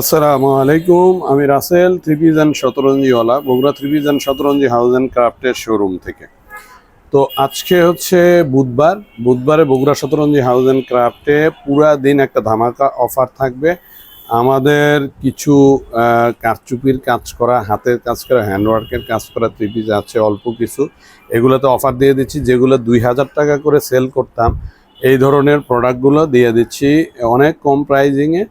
আসসালামু আলাইকুম, আমি Rasel three piece and Shatranjiwala, Bogura three piece and Shatranji house and ক্রাফটের শোরুম থেকে। তো আজকে হচ্ছে বুধবারে বগুড়া শতরঞ্জি হাউস অ্যান্ড ক্রাফটে পুরা দিন একটা ধামাকা অফার থাকবে। আমাদের কিছু কারচুপির কাজ করা, হাতের কাজ করা, হ্যান্ডওয়ার্কের কাজ করা থ্রি পিস আছে অল্প কিছু, এগুলোতে অফার দিয়ে দিচ্ছি। যেগুলো 2000 টাকা করে সেল করতাম, এই ধরনের প্রোডাক্টগুলো দিয়ে দিচ্ছি অনেক কম প্রাইজিংয়ে।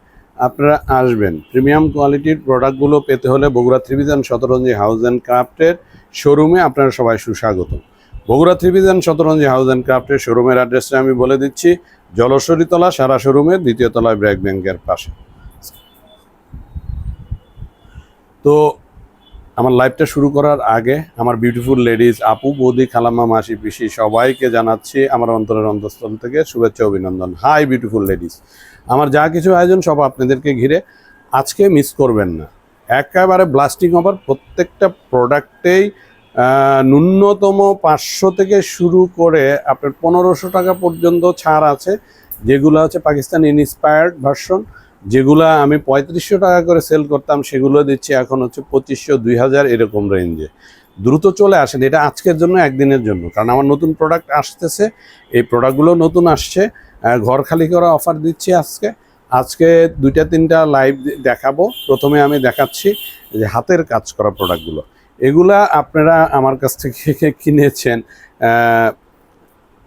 আপনারা আসবেন। প্রিমিয়াম কোয়ালিটির প্রোডাক্টগুলো পেতে হলে Bogura three piece and Shatranji house and ক্রাফটের শোরুমে আপনারা সবাই সুস্বাগত। Bogura three piece and Shatranji house and ক্রাফটের শোরুমের অ্যাড্রেসটা আমি বলে দিচ্ছি। জলশ্বরীতলা সারা শোরুমের দ্বিতীয় তলায় ব্র্যাক ব্যাংকের পাশে। তো আমার লাইভটা শুরু করার আগে আমার বিউটিফুল লেডিজ, আপু, বৌদি, খালাম্মা, মাসি, পিসি সবাইকে জানাচ্ছি আমার অন্তরের অন্তঃস্থল থেকে শুভেচ্ছা অভিনন্দন। হাই বিউটিফুল লেডিজ, আমার যা কিছু আয়োজন সব আপনাদেরকে ঘিরে। আজকে মিস করবেন না, একেবারে ব্লাস্টিং অফার। প্রত্যেকটা প্রোডাক্টেই ন্যূনতম 500 থেকে শুরু করে আপনার 1500 টাকা পর্যন্ত ছাড় আছে। যেগুলো হচ্ছে পাকিস্তান ইনস্পায়ার্ড ভার্সন, যেগুলো আমি 3500 টাকা করে সেল করতাম, সেগুলো দিচ্ছি এখন হচ্ছে 2500, 2000 এরকম রেঞ্জে। দ্রুত চলে আসেন, এটা আজকের জন্য, একদিনের জন্য, কারণ আমার নতুন প্রোডাক্ট আসতেছে। এই প্রোডাক্টগুলো নতুন আসছে, ঘর খালি করা অফার দিচ্ছি আজকে 2-3টা লাইভ দেখাবো। প্রথমে আমি দেখাচ্ছি যে হাতের কাজ করা প্রোডাক্টগুলো। এগুলা আপনারা আমার কাছ থেকে কিনেছেন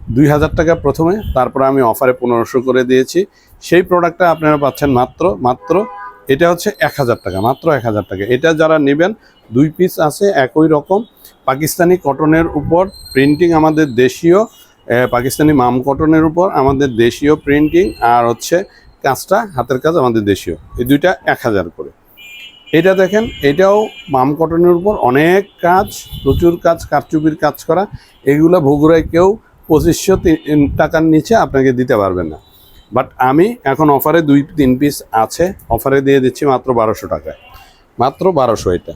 2000 টাকা প্রথমে, তারপরে আমি অফারে 1500 করে দিয়েছি। সেই প্রোডাক্টটা আপনারা পাচ্ছেন মাত্র এটা হচ্ছে 1000 টাকা, মাত্র 1000 টাকা। এটা যারা নেবেন, 2 পিস আছে একই রকম পাকিস্তানি কটনের উপর প্রিন্টিং, আমাদের দেশীয় পাকিস্তানি মাম কটনের উপর আমাদের দেশীয় প্রিন্টিং, আর হচ্ছে কাজটা হাতের কাজ আমাদের দেশীয়। এই দুইটা 1000 করে। এটা দেখেন, এটাও মাম কটনের উপর অনেক কাজ, প্রচুর কাজ, কারচুপির কাজ করা। এগুলো বগুড়ায় কেউ 2500 টাকার নিচে আপনাকে দিতে পারবেন না। বাট আমি এখন অফারে 2-3 পিস আছে, অফারে দিয়ে দিচ্ছি মাত্র 1200 টাকায়, মাত্র 1200।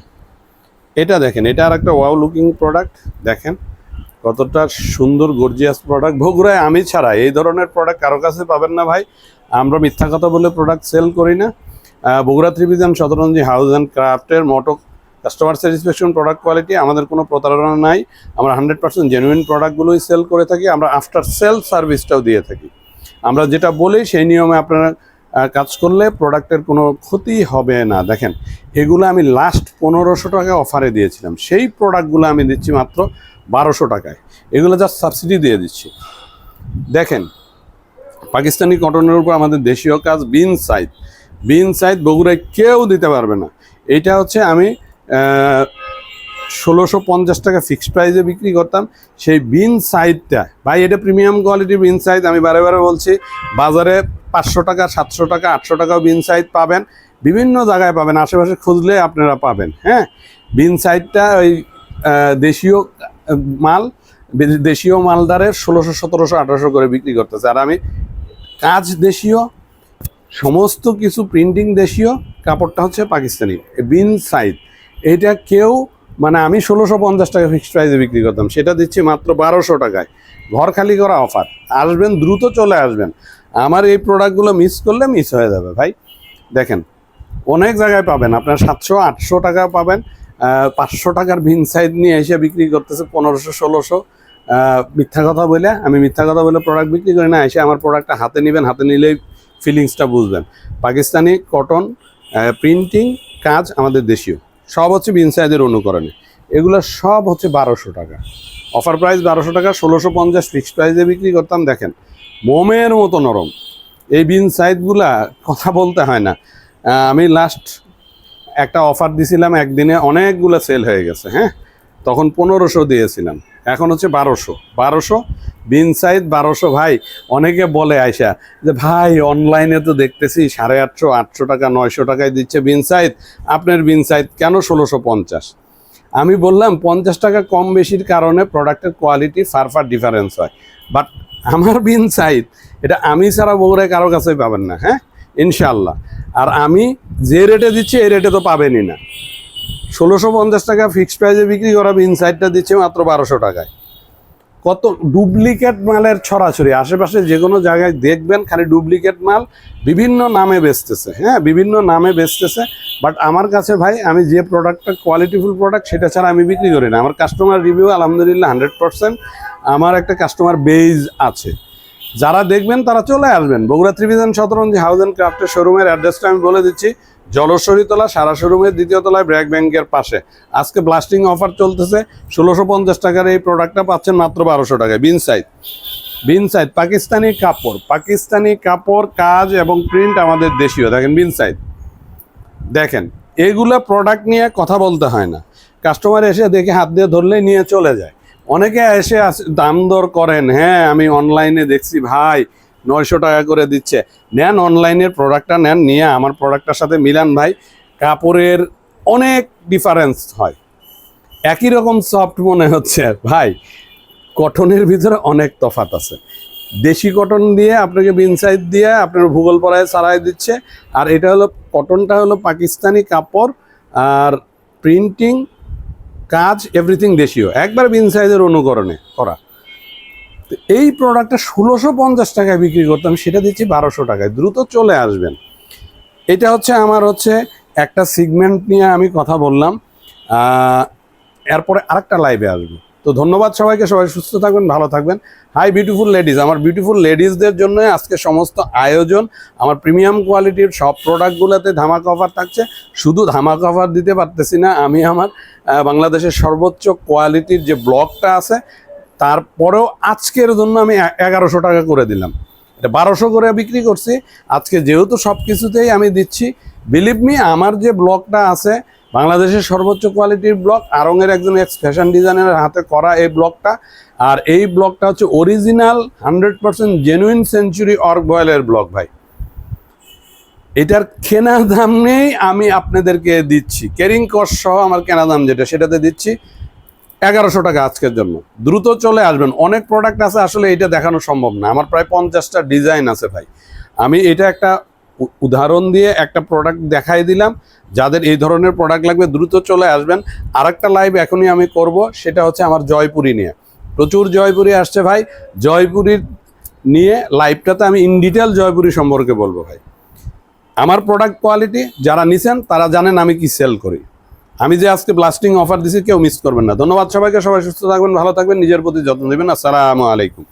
এটা দেখেন, এটা আর একটা ওয়াও লুকিং প্রোডাক্ট। দেখেন কতটা সুন্দর গর্জিয়াস প্রোডাক্ট। বগুড়ায় আমি ছাড়া এই ধরনের প্রোডাক্ট কারো কাছে পাবেন না ভাই। আমরা মিথ্যা কথা বলে প্রোডাক্ট সেল করি না। Bogura three piece and Shatranji house and ক্রাফটের motto customer satisfaction, product quality, আমাদের কোনো প্রতারণা নাই। আমরা 100% জেনুইন প্রোডাক্টগুলোই সেল করে থাকি। আমরা আফটার সেল সার্ভিসটাও দিয়ে থাকি। আমরা যেটা বলি সেই নিয়মে আপনারা কাজ করলে প্রোডাক্টের কোনো ক্ষতি হবে না। দেখেন, এগুলো আমি লাস্ট 1500 টাকা অফারে দিয়েছিলাম, সেই প্রোডাক্টগুলো আমি দিচ্ছি মাত্র 1200 টাকায়। এগুলো জাস্ট সাবসিডি দিয়ে দিচ্ছি। দেখেন, পাকিস্তানি কটনের উপর আমাদের দেশীয় কাজ, বিন সাইড বগুড়ায় কেউ দিতে পারবে না। এইটা হচ্ছে আমি 1650 টাকা ফিক্সড প্রাইসে বিক্রি করতাম। সেই বিন সাইডটা ভাই, এটা প্রিমিয়াম কোয়ালিটির বিন সাইড। আমি বারে বলছি, বাজারে 500 টাকা, 700 টাকা, 800 টাকাও বিন সাইড পাবেন, বিভিন্ন জায়গায় পাবেন, আশেপাশে খুঁজলে আপনারা পাবেন। হ্যাঁ, বিন সাইডটা ওই দেশীয় মাল, দেশীয় মালদারের 1600, 1700, 1800 করে বিক্রি করতেছে। আর আমি কাজ দেশীয়, সমস্ত কিছু প্রিন্টিং দেশীয়, কাপড়টা হচ্ছে পাকিস্তানি বিন সাইড। এটা কেউ, মানে আমি 1650 টাকা ফিক্সড প্রাইসে বিক্রি করতাম, সেটা দিচ্ছি মাত্র 1200 টাকায়। ঘর খালি করা অফার। আসবেন, দ্রুত চলে আসবেন। আমার এই প্রোডাক্টগুলো মিস করলে মিস হয়ে যাবে ভাই। দেখেন, অনেক জায়গায় পাবেন, আপনার 700-800 টাকা পাবেন। 500 টাকার ভিন সাইড নিয়ে এসে বিক্রি করতেছে 1500-1600। মিথ্যা কথা বলে, আমি মিথ্যা কথা বলে প্রোডাক্ট বিক্রি করি না। এসে আমার প্রোডাক্টটা হাতে নেবেন, হাতে নিলেই ফিলিংসটা বুঝবেন। পাকিস্তানি কটন প্রিন্টিং কাজ আমাদের দেশীয়, সব হচ্ছে বিন সাইজের অনুকরণে। এগুলো সব হচ্ছে 1200 টাকা, অফার প্রাইস 1200 টাকা। 1650 ফিক্সড প্রাইসে বিক্রি করতাম। দেখেন, মোমের মতো নরম এই বিন সাইজগুলা, কথা বলতে হয় না। আমি লাস্ট একটা অফার দিছিলাম, একদিনে অনেকগুলো সেল হয়ে গেছে। হ্যাঁ, তখন 1500 দিয়েছিলাম, এখন হচ্ছে 1200 বিন সাইজ 1200। ভাই, অনেকে বলে আইসা যে ভাই অনলাইনে তো দেখতেছি 850, 800 টাকা, 900 টাকায় দিচ্ছে বিন সাইজ, আপনার বিন সাইজ কেন 1650? আমি বললাম 50 টাকা কম বেশির কারণে প্রোডাক্টের কোয়ালিটি ফার ডিফারেন্স হয়। বাট আমার বিন সাইজ, এটা আমি ছাড়া বগুড়ায় কারো কাছেই পাবেন না। হ্যাঁ, ইনশাল্লাহ। আর আমি যে রেটে দিচ্ছি এই রেটে তো পাবেনই না। 1650 টাকা ফিক্সড প্রাইসে বিক্রি করা বিন সাইডটা দিচ্ছে মাত্র 1200 টাকায়। কত ডুপ্লিকেট মালের ছড়াছড়ি, আশেপাশে যে কোনো জায়গায় দেখবেন খালি ডুপ্লিকেট মাল বিভিন্ন নামে বেচতেছে, হ্যাঁ বিভিন্ন নামে বেচতেছে। বাট আমার কাছে ভাই আমি যে প্রোডাক্টটা কোয়ালিটিফুল প্রোডাক্ট সেটা ছাড়া আমি বিক্রি করি না। আমার কাস্টমার রিভিউ আলহামদুলিল্লাহ 100%, আমার একটা কাস্টমার বেজ আছে। যারা দেখবেন তারা চলে আসবেন বগুড়া ত্রিভিশন শতরঞ্জি হাউস অ্যান্ড ক্রাফটের শোরুমের অ্যাড্রেসটা আমি বলে দিচ্ছি, জলশ্বরীতলা সারা শোরুমের দ্বিতীয় তলায় ব্র্যাক ব্যাংকের পাশে। আজকে ব্লাস্টিং অফার চলতেছে, 1650 টাকার এই প্রোডাক্টটা পাচ্ছেন মাত্র 1200 টাকায়। বিন সাইড পাকিস্তানি কাপড় কাজ এবং প্রিন্ট আমাদের দেশীয়। দেখেন বিন সাইড, দেখেন এগুলা প্রোডাক্ট নিয়ে কথা বলতে হয় না, কাস্টমার এসে দেখে হাত দিয়ে ধরলেই নিয়ে চলে যায়। অনেকে এসে দাম দর করেন, হ্যাঁ আমি অনলাইনে দেখছি ভাই 900 টাকা করে দিচ্ছে, নেন অনলাইনের প্রোডাক্টটা নেন, নিয়ে আমার প্রোডাক্টটার সাথে মিলান ভাই, কাপড়ের অনেক ডিফারেন্স হয়। একই রকম সফট মনে হচ্ছে ভাই, কটনের ভিতরে অনেক তফাৎ আছে। দেশি কটন দিয়ে আপনাকে বিন সাইজ দিয়ে আপনার ভূগোল পরায় সারাই দিচ্ছে, আর এটা হলো কটনটা হলো পাকিস্তানি কাপড়, আর প্রিন্টিং কাজ এভরিথিং দেশীয়, একবার বিন সাইজের অনুকরণে করা। তো এই প্রোডাক্টটা 1650 টাকায় বিক্রি করতাম, সেটা দিচ্ছি 1200 টাকায়। দ্রুত চলে আসবেন। এটা হচ্ছে আমার একটা সিগমেন্ট নিয়ে আমি কথা বললাম, এরপরে আরেকটা লাইভে আসবো। তো ধন্যবাদ সবাইকে, সবাই সুস্থ থাকবেন, ভালো থাকবেন। হাই বিউটিফুল লেডিজ, আমার বিউটিফুল লেডিজদের জন্য আজকে সমস্ত আয়োজন। আমার প্রিমিয়াম কোয়ালিটির সব প্রোডাক্টগুলোতে ধামাকা অফার থাকছে। শুধু ধামাকা অফার দিতে পারতেছি না, আমি আমার বাংলাদেশের সর্বোচ্চ কোয়ালিটির যে ব্লকটা আছে তারপরেও আজকের জন্য আমি 1100 টাকা করে দিলাম। এটা 1200 করে বিক্রি করছি, আজকে যেহেতু সব কিছুতেই আমি দিচ্ছি। বিলিভ মি, আমার যে ব্লকটা আছে বাংলাদেশের সর্বোচ্চ কোয়ালিটির ব্লক, আড়ংয়ের একজন এক্স ফ্যাশন ডিজাইনারের হাতে করা এই ব্লকটা। আর এই ব্লকটা হচ্ছে অরিজিনাল 100% জেনুইন সেঞ্চুরি অর্ক বয়েলের ব্লক ভাই। এটার কেনা দাম নেই, আমি আপনাদেরকে দিচ্ছি ক্যারিং কস্ট সহ আমার কেনা দাম যেটা সেটাতে দিচ্ছি 1100 টাকা আজকের জন্য। দ্রুত চলে আসবেন। অনেক প্রোডাক্ট আছে, আসলে এটা দেখানো সম্ভব না, আমার প্রায় 50টা ডিজাইন আছে ভাই। আমি এটা একটা উদাহরণ দিয়ে একটা প্রোডাক্ট দেখাই দিলাম। যাদের এই ধরনের প্রোডাক্ট লাগবে দ্রুত চলে আসবেন। আরেকটা লাইভ এখনই আমি করব, সেটা হচ্ছে আমার জয়পুরি নিয়ে। প্রচুর জয়পুরি আসছে ভাই, জয়পুরির নিয়ে লাইভটাতে আমি ইন ডিটেল জয়পুরি সম্পর্কে বলবো ভাই। আমার প্রোডাক্ট কোয়ালিটি যারা নিছেন তারা জানেন আমি কি সেল করি। আমি যে আজকে ব্লাস্টিং অফার দিছি কেউ মিস করবেন না। ধন্যবাদ সবাইকে, সবাই সুস্থ থাকবেন, ভালো থাকবেন, নিজের প্রতি যত্ন নেবেন। আসসালামু আলাইকুম।